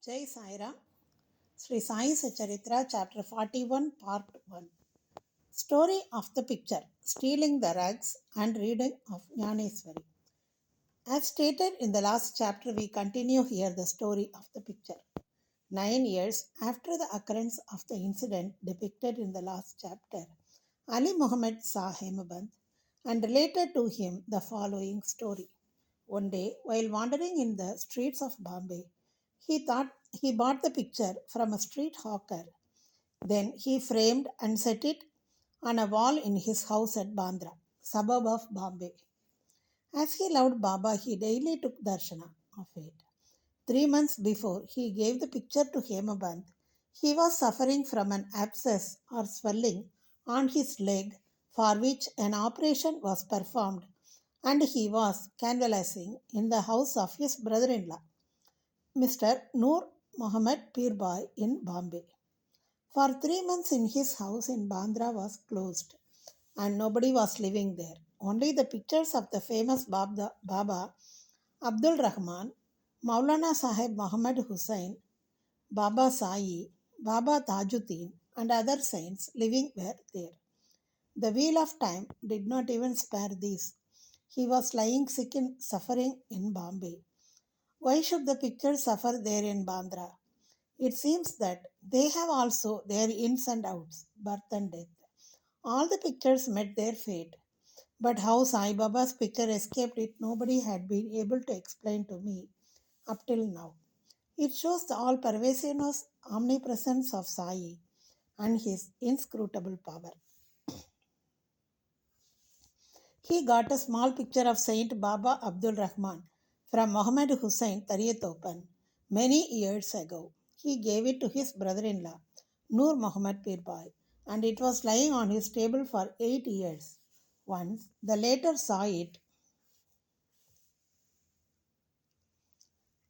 Jai Sai Ram, Sri Sai Satcharitra, Chapter 41, Part 1. Story of the Picture, Stealing the Rugs and Reading of Jnaneswari. As stated in the last chapter, we continue here the story of the picture. 9 years after the occurrence of the incident depicted in the last chapter, Ali Muhammad saw Hemabandh and related to him the following story. One day, while wandering in the streets of Bombay, he thought he bought the picture from a street hawker. Then he framed and set it on a wall in his house at Bandra, suburb of Bombay. As he loved Baba, he daily took darshana of it. 3 months before he gave the picture to Hemabandh, he was suffering from an abscess or swelling on his leg for which an operation was performed, and he was convalescing in the house of his brother-in-law, Mr. Noor Mohammed Pirbhai in Bombay. For 3 months in his house in Bandra was closed and nobody was living there. Only the pictures of the famous Baba Abdul Rahman, Maulana Sahib Muhammad Hussain, Baba Sai, Baba Tajuddin, and other saints living were there. The wheel of time did not even spare these. He was lying sick and suffering in Bombay. Why should the pictures suffer there in Bandra? It seems that they have also their ins and outs, birth and death. All the pictures met their fate. But how Sai Baba's picture escaped it, nobody had been able to explain to me up till now. It shows the all-pervasiveness, omnipresence of Sai and his inscrutable power. He got a small picture of Saint Baba Abdul Rahman from Muhammad Hussain Tariyatopan many years ago. He gave it to his brother-in-law, Noor Muhammad Pirbhai, and it was lying on his table for 8 years. Once the latter saw it,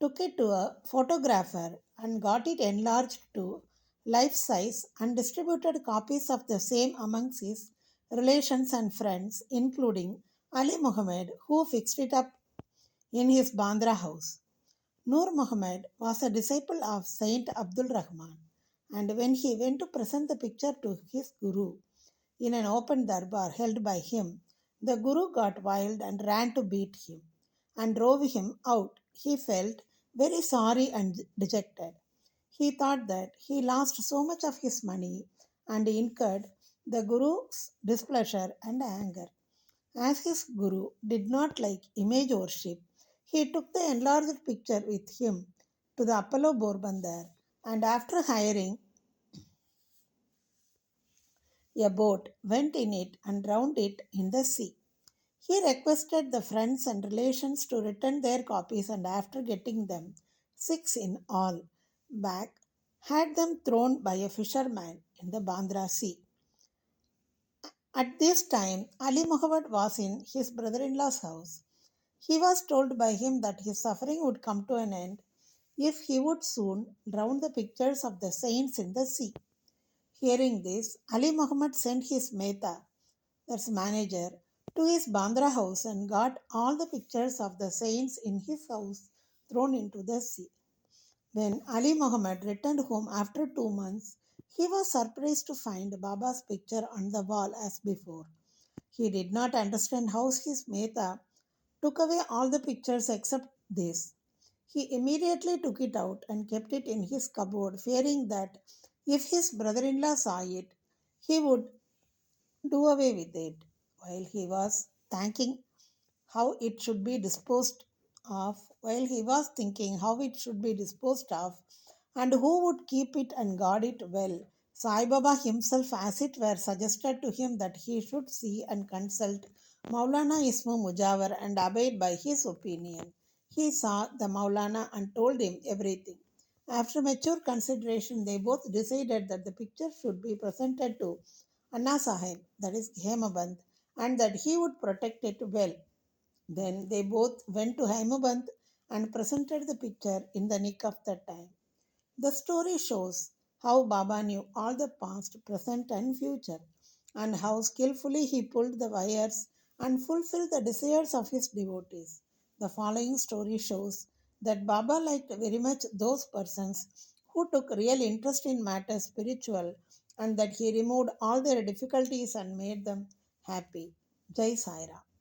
took it to a photographer and got it enlarged to life size and distributed copies of the same amongst his relations and friends, including Ali Muhammad, who fixed it up in his Bandra house. Noor Muhammad was a disciple of Saint Abdul Rahman, and when he went to present the picture to his Guru in an open darbar held by him, the Guru got wild and ran to beat him and drove him out. He felt very sorry and dejected. He thought that he lost so much of his money and incurred the Guru's displeasure and anger. As his Guru did not like image worship, he took the enlarged picture with him to the Apollo Borbandar and after hiring a boat, went in it and drowned it in the sea. He requested the friends and relations to return their copies and after getting them, 6 in all, back, had them thrown by a fisherman in the Bandra Sea. At this time, Ali Muhammad was in his brother-in-law's house. He was told by him that his suffering would come to an end if he would soon drown the pictures of the saints in the sea. Hearing this, Ali Muhammad sent his Mehta, that's manager, to his Bandra house and got all the pictures of the saints in his house thrown into the sea. When Ali Muhammad returned home after 2 months, he was surprised to find Baba's picture on the wall as before. He did not understand how his Mehta took away all the pictures except this. He immediately took it out and kept it in his cupboard, fearing that if his brother in law saw it, he would do away with it. While he was thinking how it should be disposed while he was thinking how it should be disposed of, and who would keep it and guard it well, Sai Baba himself, as it were, suggested to him that he should see and consult Maulana Ismu Mujawar and abide by his opinion. He saw the Maulana and told him everything. After mature consideration, they both decided that the picture should be presented to Anna Sahib, that is Hemabandh, and that he would protect it well. Then they both went to Hemabandh and presented the picture in the nick of the time. The story shows how Baba knew all the past, present, and future, and how skillfully he pulled the wires and fulfilled the desires of his devotees. The following story shows that Baba liked very much those persons who took real interest in matters spiritual and that he removed all their difficulties and made them happy. Jai Sai Ram.